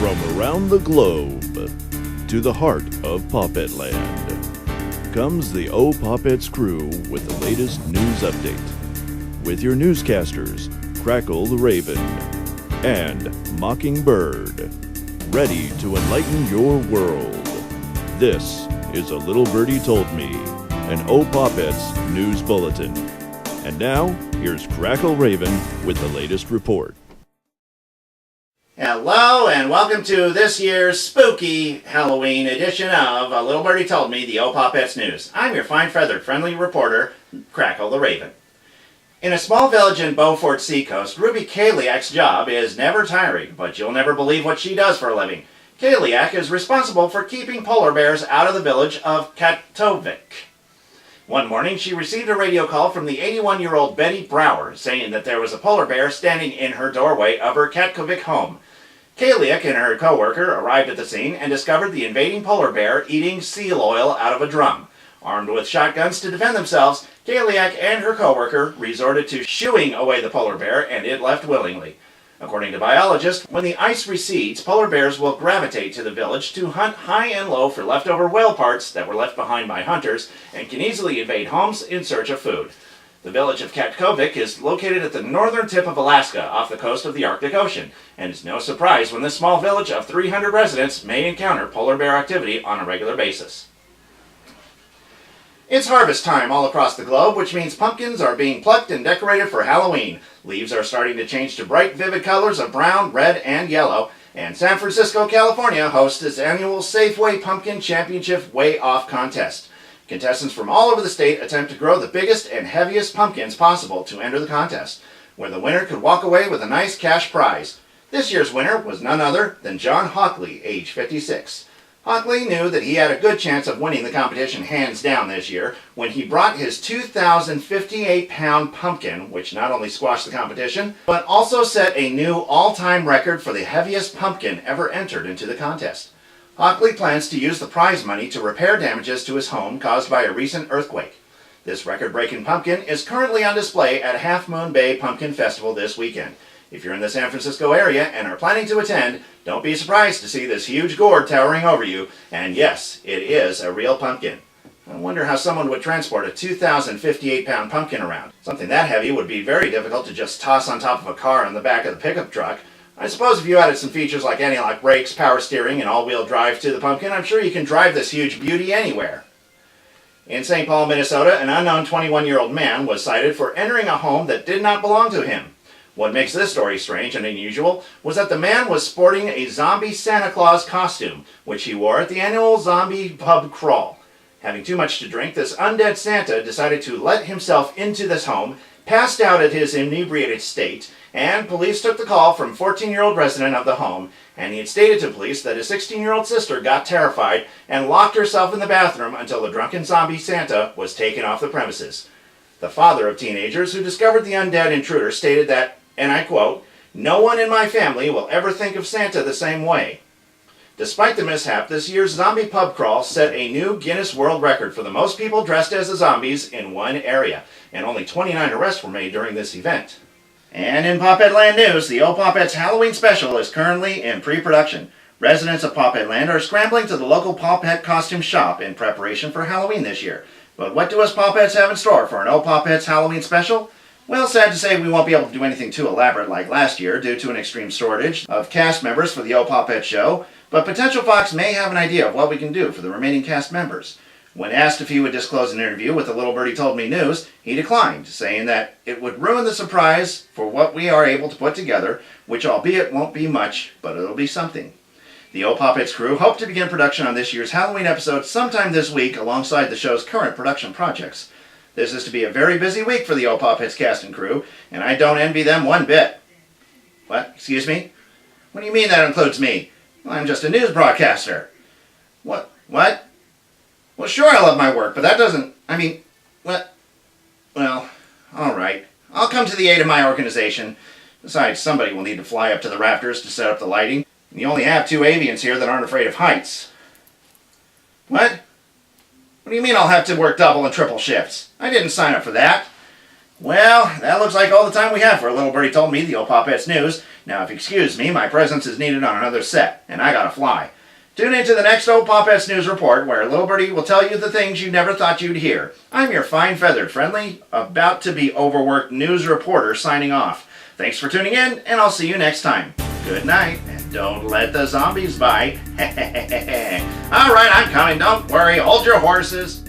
From around the globe to the heart of Pawpet Land comes the Pawpets crew with the latest news update. With your newscasters, Crackle the Raven and Mockingbird, ready to enlighten your world. This is A Little Birdie Told Me, an Pawpets news bulletin. And now, here's Crackle Raven with the latest report. Hello and welcome to this year's spooky Halloween edition of A Little Birdie Told Me, the Pawpets News. I'm your fine-feathered, friendly reporter, Crackle the Raven. In a small village in Beaufort Seacoast, Ruby Kaliak's job is never tiring, but you'll never believe what she does for a living. Kaliak is responsible for keeping polar bears out of the village of Katovik. One morning, she received a radio call from the 81-year-old Betty Brower saying that there was a polar bear standing in her doorway of her Katovik home. Kaliak and her co-worker arrived at the scene and discovered the invading polar bear eating seal oil out of a drum. Armed with shotguns to defend themselves, Kaliak and her co-worker resorted to shooing away the polar bear, and it left willingly. According to biologists, when the ice recedes, polar bears will gravitate to the village to hunt high and low for leftover whale parts that were left behind by hunters and can easily invade homes in search of food. The village of Katovik is located at the northern tip of Alaska off the coast of the Arctic Ocean, and it's no surprise when this small village of 300 residents may encounter polar bear activity on a regular basis. It's harvest time all across the globe, which means pumpkins are being plucked and decorated for Halloween. Leaves are starting to change to bright, vivid colors of brown, red, and yellow. And San Francisco, California hosts its annual Safeway Pumpkin Championship Way Off contest. Contestants from all over the state attempt to grow the biggest and heaviest pumpkins possible to enter the contest, where the winner could walk away with a nice cash prize. This year's winner was none other than John Hockley, age 56. Hockley knew that he had a good chance of winning the competition hands down this year when he brought his 2,058-pound pumpkin, which not only squashed the competition, but also set a new all-time record for the heaviest pumpkin ever entered into the contest. Hockley plans to use the prize money to repair damages to his home caused by a recent earthquake. This record-breaking pumpkin is currently on display at Half Moon Bay Pumpkin Festival this weekend. If you're in the San Francisco area and are planning to attend, don't be surprised to see this huge gourd towering over you. And yes, it is a real pumpkin. I wonder how someone would transport a 2,058-pound pumpkin around. Something that heavy would be very difficult to just toss on top of a car in the back of the pickup truck. I suppose if you added some features like anti-lock brakes, power steering, and all-wheel drive to the pumpkin, I'm sure you can drive this huge beauty anywhere. In St. Paul, Minnesota, an unknown 21-year-old man was cited for entering a home that did not belong to him. What makes this story strange and unusual was that the man was sporting a zombie Santa Claus costume, which he wore at the annual zombie pub crawl. Having too much to drink, this undead Santa decided to let himself into this home, passed out at his inebriated state, and police took the call from 14-year-old resident of the home, and he had stated to police that his 16-year-old sister got terrified and locked herself in the bathroom until the drunken zombie Santa was taken off the premises. The father of teenagers who discovered the undead intruder stated that, and I quote, "No one in my family will ever think of Santa the same way." Despite the mishap, this year's zombie pub crawl set a new Guinness World Record for the most people dressed as the zombies in one area, and only 29 arrests were made during this event. And in Pawpet Land news, the Pawpets Halloween special is currently in pre-production. Residents of Pawpet Land are scrambling to the local Pawpet costume shop in preparation for Halloween this year. But what do us Pawpets have in store for an Pawpets Halloween special? Well, sad to say we won't be able to do anything too elaborate like last year due to an extreme shortage of cast members for the Pawpets show, but Potential Fox may have an idea of what we can do for the remaining cast members. When asked if he would disclose an interview with the Little Birdie Told Me News, he declined, saying that it would ruin the surprise for what we are able to put together, which albeit won't be much, but it'll be something. The Pawpets crew hope to begin production on this year's Halloween episode sometime this week alongside the show's current production projects. This is to be a very busy week for the Pawpets cast and crew, and I don't envy them one bit. What? Excuse me? What do you mean that includes me? Well, I'm just a news broadcaster. What? Well, sure I love my work, but that doesn't... what? Well, alright. I'll come to the aid of my organization. Besides, somebody will need to fly up to the rafters to set up the lighting. And you only have 2 avians here that aren't afraid of heights. What? What do you mean I'll have to work double and triple shifts? I didn't sign up for that. Well, that looks like all the time we have for Little Birdie Told Me, the old Pawpets News. Now, if you excuse me, my presence is needed on another set, and I gotta fly. Tune into the next old Pawpets News Report, where Little Birdie will tell you the things you never thought you'd hear. I'm your fine-feathered, friendly, about-to-be-overworked news reporter signing off. Thanks for tuning in, and I'll see you next time. Good night, and don't let the zombies bite. All right, I'm coming. Don't worry. Hold your horses.